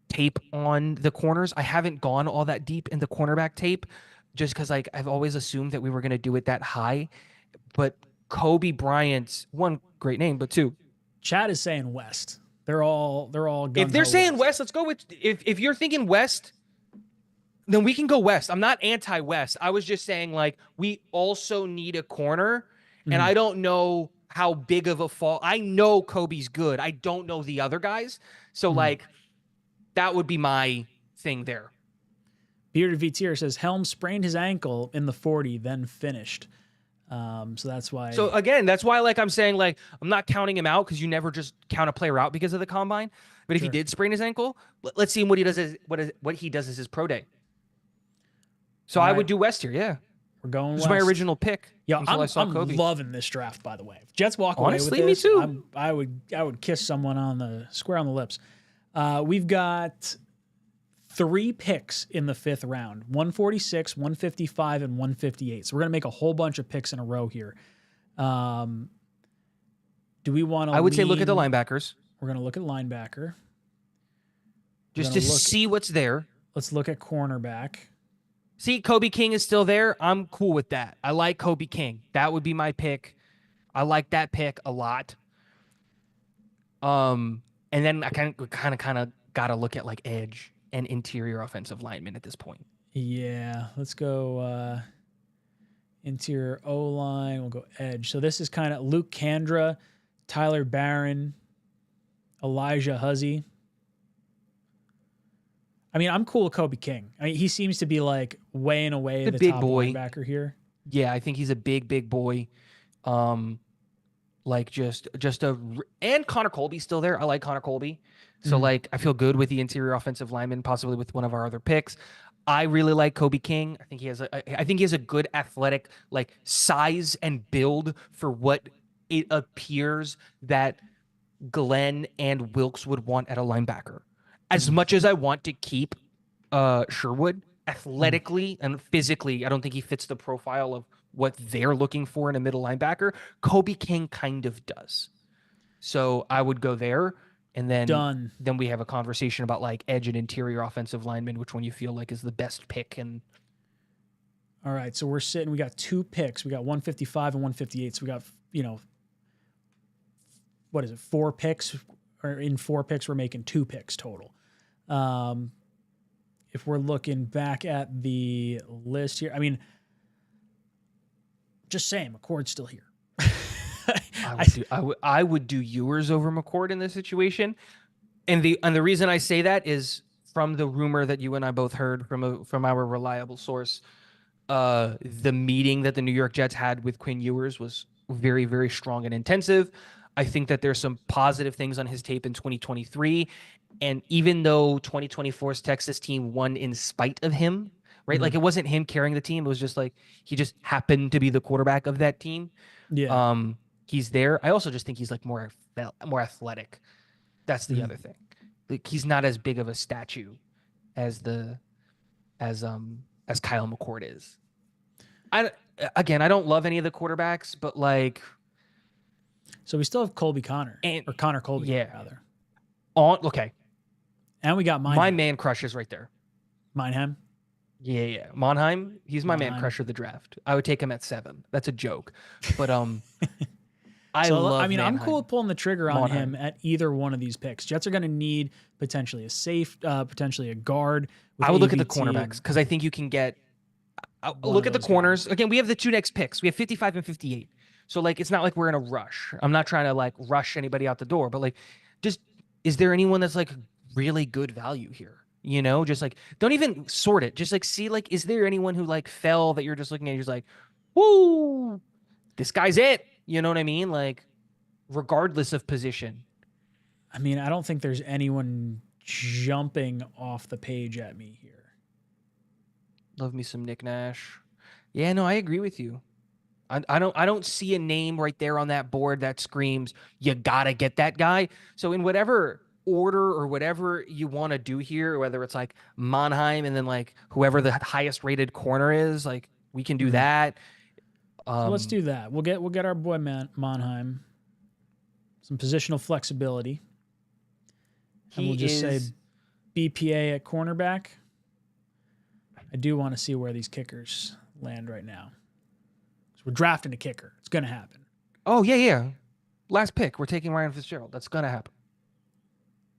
tape on the corners. I haven't gone all that deep in the cornerback tape just because like I've always assumed that we were going to do it that high. But Kobe Bryant's one, great name, but two, Chad is saying West. They're all if they're saying West, let's go with, if you're thinking West, then we can go West. I'm not anti-West. I was just saying like we also need a corner, and I don't know how big of a fall. I know Kobe's good. I don't know the other guys. So like that would be my thing there. Bearded VTR says Helm sprained his ankle in the 40, then finished. So that's why. So again, that's why like I'm saying like I'm not counting him out because you never just count a player out because of the combine. But if he did sprain his ankle, let's see what he does as what he does as his pro day. So I would do West here. Yeah, we're going This West. was my original pick. Yeah, until I saw I'm Kobe. loving this draft. By the way, if Jets walk Honestly, away with this, me too. I would kiss someone on the square on the lips. We've got 3 picks in the 5th round: 146, 155, and 158. So we're gonna make a whole bunch of picks in a row here. Do we want to? I would say look at the linebackers. We're gonna look at linebacker. Just to see what's there. Let's look at cornerback. See, Kobe King is still there. I'm cool with that. I like Kobe King. That would be my pick. I like that pick a lot. And then I kind of got to look at like edge and interior offensive linemen at this point. Yeah, let's go interior O-line. We'll go edge. So this is kind of Luke Kandra, Tyler Barron, Elijah Huzzy. I mean, I'm cool with Kobe King. I mean, he seems to be like way and away the big top boy linebacker here. Yeah, I think he's a big boy. Like and Connor Colby's still there. I like Connor Colby. So like I feel good with the interior offensive lineman, possibly with one of our other picks. I really like Kobe King. I think he has a good athletic like size and build for what it appears that Glenn and Wilkes would want at a linebacker. As much as I want to keep Sherwood athletically and physically, I don't think he fits the profile of what they're looking for in a middle linebacker. Kobe King kind of does. So I would go there. And then then we have a conversation about like edge and interior offensive lineman, which one you feel like is the best pick. And all right, so we got 2 picks. We got 155 and 158. So we got, what is it, 4 picks? Or in 4 picks, we're making 2 picks total. If we're looking back at the list here, I mean, just saying, McCord's still here. I would do Ewers over McCord in this situation, and the reason I say that is from the rumor that you and I both heard from our reliable source. The meeting that the New York Jets had with Quinn Ewers was very, very strong and intensive. I think that there's some positive things on his tape in 2023, and even though 2024's Texas team won in spite of him, right? Like it wasn't him carrying the team; it was just like he just happened to be the quarterback of that team. Yeah. He's there. I also just think he's like more athletic. That's the other thing. Like he's not as big of a statue as Kyle McCord is. I don't love any of the quarterbacks, but like. So we still have Colby Connor or Connor Colby, rather. Okay. And we got Meinheim. My man crush is right there. Meinheim. Yeah. Monheim. He's my man crush of the draft. I would take him at 7. That's a joke, but I love. I mean, I'm cool with pulling the trigger on him at either one of these picks. Jets are going to need potentially a safe, potentially a guard. I would look at the cornerbacks because I think you can get. Look at the corners. Again, we have the 2 next picks. We have 55 and 58. So like, it's not like we're in a rush. I'm not trying to like rush anybody out the door, but like, just is there anyone that's like really good value here? Just like don't even sort it. Just like see like, is there anyone who like fell that you're just looking at? You're just like, woo, this guy's it. You know what I mean? Like, regardless of position. I mean, I don't think there's anyone jumping off the page at me here. Love me some Nick Nash. Yeah, no, I agree with you. I don't see a name right there on that board that screams you gotta get that guy. So in whatever order or whatever you want to do here, whether it's like Monheim and then like whoever the highest rated corner is, like we can do that. So let's do that. We'll get our boy Monheim some positional flexibility, and we'll just say BPA at cornerback. I do want to see where these kickers land right now. So we're drafting a kicker. It's going to happen. Oh, yeah. Last pick. We're taking Ryan Fitzgerald. That's going to happen.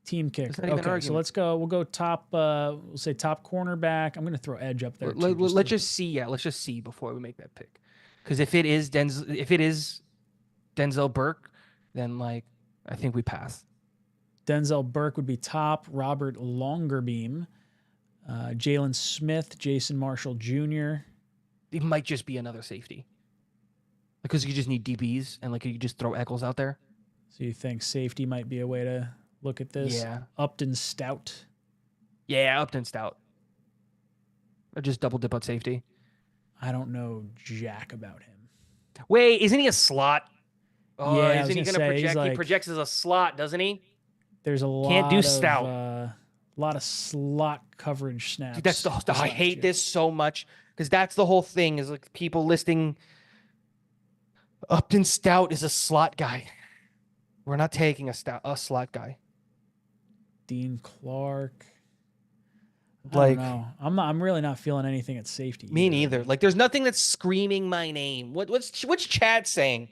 Team kicker. Okay, so let's go. We'll go top, we'll say top cornerback. I'm going to throw edge up there. Let's just see. Yeah, let's just see before we make that pick. Because if it is Denzel Burke, then like I think we pass. Denzel Burke would be top. Robert Longerbeam. Jalen Smith, Jason Marshall Jr. It might just be another safety. Because you just need DBs and like you just throw Eccles out there. So you think safety might be a way to look at this? Yeah. Upton Stout. Yeah, Upton Stout. Or just double dip on safety. I don't know jack about him. Wait, isn't he a slot? Oh, yeah, isn't he going to project? He projects as a slot, doesn't he? There's a lot Can't do Stout. A lot of slot coverage snaps. Dude, that's I hate this so much because that's the whole thing is like people listing Upton Stout is a slot guy. We're not taking a slot guy. Dean Clark. Like, I don't know. I'm really not feeling anything at safety. Me neither. Like, there's nothing that's screaming my name. What's chat saying?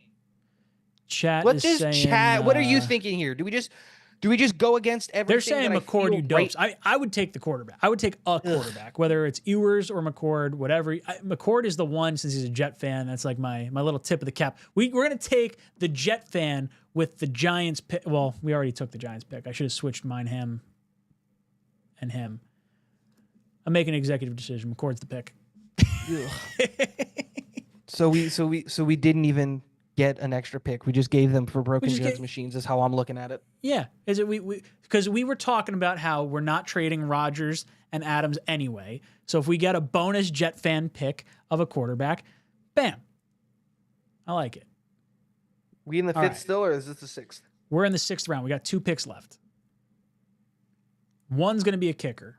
Chat is saying. Chat? What are you thinking here? Do we just go against everything? They're saying McCord, you dopes. I would take the quarterback. I would take a quarterback, whether it's Ewers or McCord, whatever. McCord is the one, since he's a Jet fan. That's like my little tip of the cap. We're going to take the Jet fan with the Giants pick. Well, we already took the Giants pick. I should have switched mine, him, and him. I'm making an executive decision. McCord's the pick. So we didn't even get an extra pick. We just gave them for broken goods machines. Is how I'm looking at it. Yeah, is it because we were talking about how we're not trading Rodgers and Adams anyway. So if we get a bonus Jet fan pick of a quarterback, bam, I like it. We in the fifth still, or is this the sixth? We're in the sixth round. We got 2 picks left. One's going to be a kicker.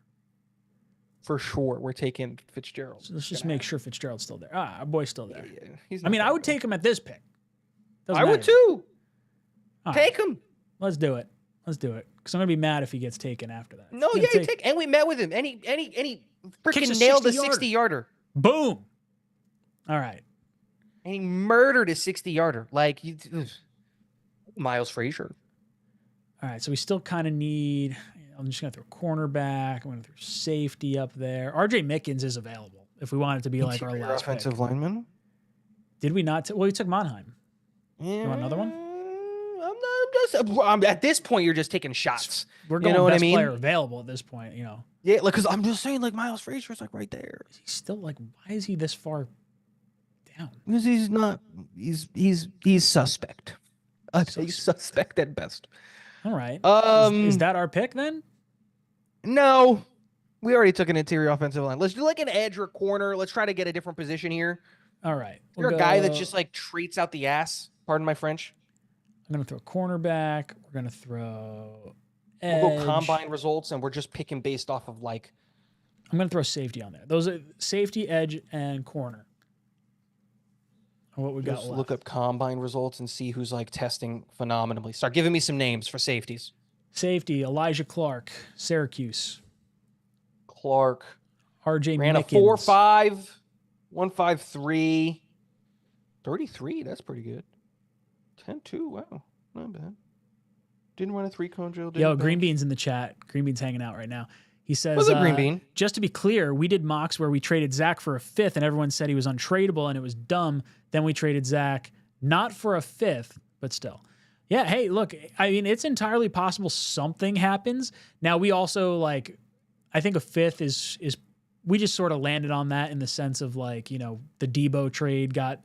For sure, we're taking Fitzgerald. So let's just make sure Fitzgerald's still there. Our boy's still there. Yeah. I would take him at this pick. I would too. Right. Take him. Let's do it. Because I'm gonna be mad if he gets taken after that. No, yeah, take. And we met with him. And he freaking nailed the 60-yarder. Boom. All right. And he murdered a 60-yarder. Like Miles Frazier. All right, so we still kind of need. I'm just gonna throw cornerback. I'm gonna throw safety up there. RJ Mickens is available if we want it to be like our last offensive lineman. Did we not? Well, we took Monheim. Yeah. You want another one? At this point, you're just taking shots. We're going best player available at this point, you know. Yeah, like because I'm just saying, like Miles Frazier's like right there. He's still like, why is he this far down? Because he's not. He's suspect. He's suspect at best. All right. Is that our pick then? No, we already took an interior offensive line. Let's do like an edge or corner. Let's try to get a different position here. All right. You're a guy that just like treats out the ass. Pardon my French. I'm going to throw cornerback. We're going to throw edge. We'll go combine results, and we're just picking based off of like. I'm going to throw safety on there. Those are safety, edge, and corner. What we got left. Look up combine results and see who's like testing phenomenally. Start giving me some names for safeties. Safety, Elijah Clark, Syracuse. Clark. RJ ran Mickens. A 4.5, 153. 33, that's pretty good. 10.2, wow, not bad. Didn't run a 3-cone drill. Yo, Green Bean's in the chat. Green Bean's hanging out right now. He says, what's up, Green Bean? Just to be clear, we did mocks where we traded Zach for a 5th and everyone said he was untradeable and it was dumb. Then we traded Zach not for a 5th, but still. Yeah, hey, look, I mean, it's entirely possible something happens. Now, we also, like, I think a 5th is we just sort of landed on that in the sense of, like, you know, the Debo trade got,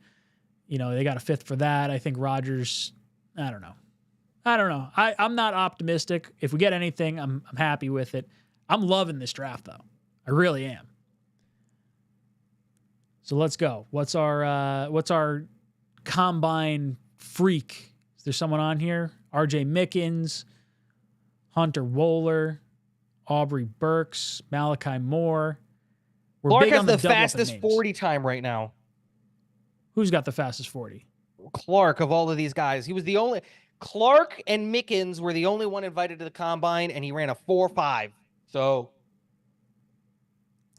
you know, they got a 5th for that. I think Rodgers, I don't know. I'm not optimistic. If we get anything, I'm happy with it. I'm loving this draft, though. I really am. So let's go. What's our combine freak. Is there someone on here? R.J. Mickens, Hunter Wohler, Aubrey Burks, Malachi Moore. We're Clark big has on the double up in fastest names. 40 time right now. Who's got the fastest 40? Clark, of all of these guys. He was the only... Clark and Mickens were the only one invited to the combine, and he ran a 4.5. So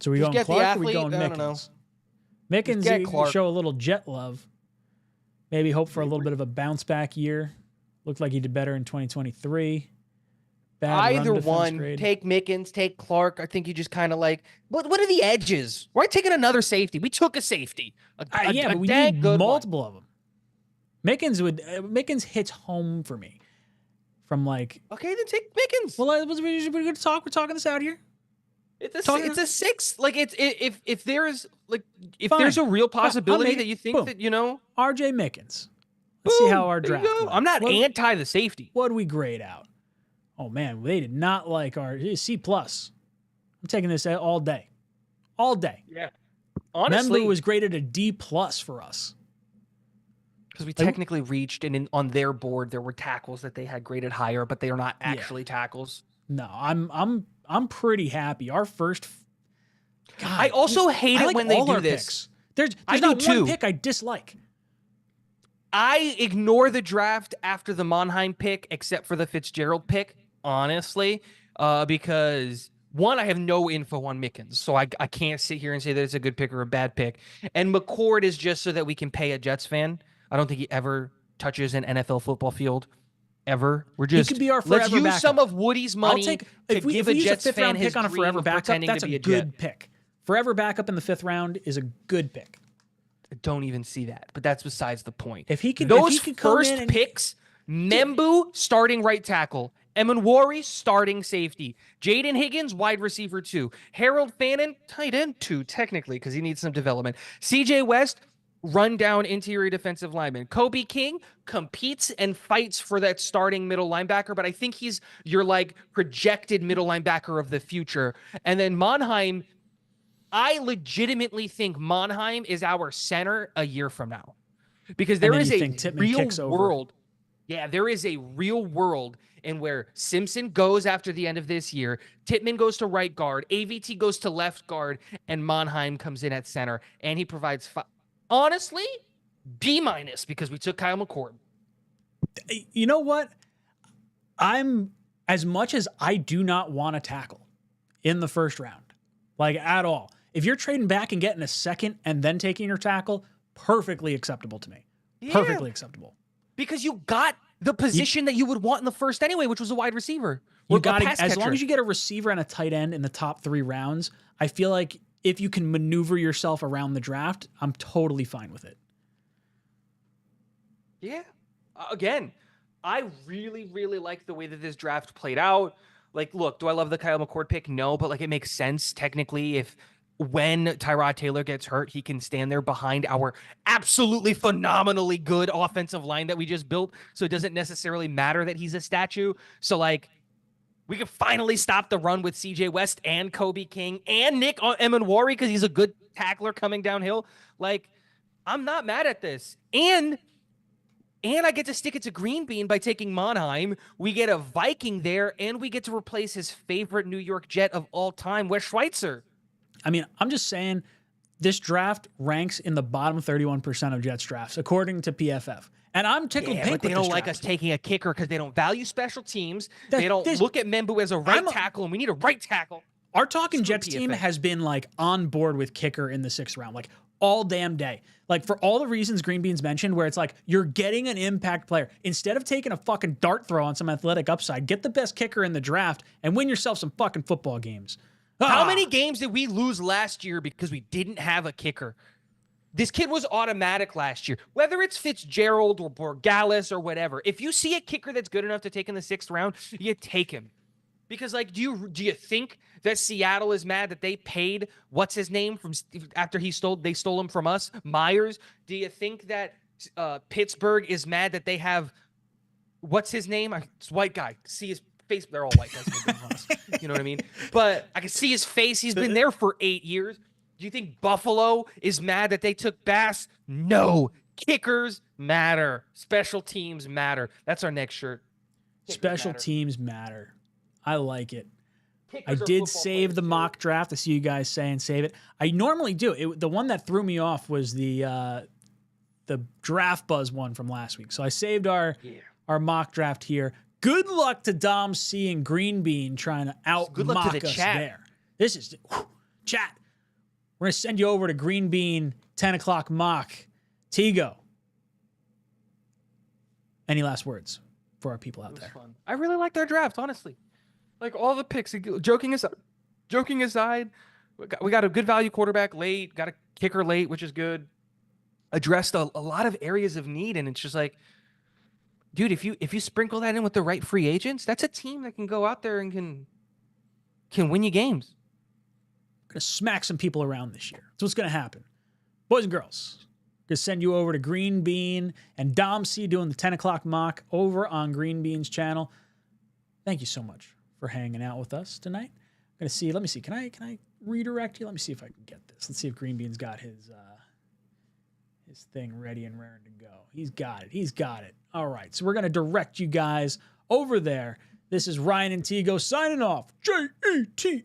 we just going get the Clark or we athlete, going I don't know. Mickens? Mickens, get you Clark. show a little jet love. Maybe hope for a little bit of a bounce back year. Looked like he did better in 2023. Either one, grade. take Mickens, take Clark. I think you just kind of like, what are the edges? Why taking another safety? We took a safety. But we need multiple of them. Mickens hits home for me. From like, okay, then take Mickens. Well, we're going to talk. We're talking this out here. It's a 6. Like if there's Fine. there's a real possibility that you think boom. that RJ Mickens. Let's see how our draft went. I'm not anti the safety. What do we grade out? Oh man, they did not like our C+. I'm taking this all day. All day. Yeah. Honestly, Membu was graded a D+ for us. Because we technically reached, and on their board there were tackles that they had graded higher, but they are not actually tackles. No, I'm pretty happy. Our first. God, I also hate it when they do this. There's not one pick I dislike. I ignore the draft after the Monheim pick, except for the Fitzgerald pick, honestly, because one, I have no info on Mickens, so I can't sit here and say that it's a good pick or a bad pick. And McCord is just so that we can pay a Jets fan. I don't think he ever touches an NFL football field. Ever. We're just, he could be our forever let's use backup. some of Woody's money to give a Jets fan his pick on a dream forever of backup. pretending That's to be a a good Jet. pick. Forever backup in the 5th round is a good pick. I don't even see that, but that's besides the point. If he could, those if he could come first in and, picks, Membu starting right tackle, Emanwari starting safety, Jaden Higgins wide receiver 2, Harold Fannin tight end 2 technically because he needs some development, CJ West run down interior defensive lineman, 𝐂𝐵 competes and fights for that starting middle linebacker, but I think he's your like projected middle linebacker of the future, and then Monheim. I legitimately think Monheim is our center a year from now because there is a real world. Yeah, there is a real world in where Simpson goes after the end of this year, Tittman goes to right guard, AVT goes to left guard, and Monheim comes in at center, and he provides, honestly, B- because we took Kyle McCord. You know what? As much as I do not want to tackle in the first round, like at all. If you're trading back and getting a second and then taking your tackle, perfectly acceptable to me. Yeah. Perfectly acceptable. Because you got the position that you would want in the first anyway, which was a wide receiver. You got as long as you get a receiver and a tight end in the top 3 rounds, I feel like if you can maneuver yourself around the draft, I'm totally fine with it. Yeah. Again, I really, really like the way that this draft played out. Like, look, do I love the Kyle McCord pick? No, but like it makes sense technically if when Tyrod Taylor gets hurt, he can stand there behind our absolutely phenomenally good offensive line that we just built. So it doesn't necessarily matter that he's a statue. So like we can finally stop the run with CJ West and 𝐂𝐵 and Nick Emanwari because he's a good tackler coming downhill. Like I'm not mad at this. And I get to stick it to Green Bean by taking Monheim. We get a Viking there, and we get to replace his favorite New York Jet of all time, Wes Schweitzer. I mean, I'm just saying this draft ranks in the bottom 31% of Jets drafts, according to PFF. And I'm tickled pink with this draft. But they don't like us taking a kicker because they don't value special teams. They don't look at Membu as a right tackle, and we need a right tackle. Our Talkin Jets team has been like on board with kicker in the 6th round, like all damn day. Like for all the reasons Green Beans mentioned, where it's like you're getting an impact player. Instead of taking a fucking dart throw on some athletic upside, get the best kicker in the draft and win yourself some fucking football games. How many games did we lose last year because we didn't have a kicker? This kid was automatic last year. Whether it's Fitzgerald or Borgalis or whatever, if you see a kicker that's good enough to take in the 6th round, you take him. Because like, do you think that Seattle is mad that they paid what's his name from after they stole him from us, Myers? Do you think that Pittsburgh is mad that they have what's his name? It's white guy. See his face. They're all white guys. You know what I mean? But I can see his face. He's been there for 8 years. Do you think Buffalo is mad that they took Bass? No. Kickers matter. Special teams matter. That's our next shirt. Kickers Special matter. teams matter. I like it. I Kickers are did football save players, the too. mock draft. I see you guys saying save it. I normally do. The one that threw me off was the draft buzz one from last week. So I saved our mock draft here. Good luck to Dom C and Green Bean trying to out Good luck mock to the us chat. there. This is chat. We're gonna send you over to Green Bean 10 o'clock mock. Tigo. Any last words for our people out there? Fun. I really liked our draft, honestly. Like all the picks. Joking aside, we got a good value quarterback late. Got a kicker late, which is good. Addressed a lot of areas of need, and it's just like, dude, if you sprinkle that in with the right free agents, that's a team that can go out there and can win you games. We're gonna smack some people around this year. That's what's gonna happen. Boys and girls, gonna send you over to Green Bean and Dom C doing the 10 o'clock mock over on Green Bean's channel. Thank you so much for hanging out with us tonight. I'm gonna see. Let me see. Can I redirect you? Let me see if I can get this. Let's see if Green Bean's got his thing ready and raring to go. He's got it. He's got it. All right. So we're gonna direct you guys over there. This is Ryan and Tigo signing off. 𝐶𝐸𝐻.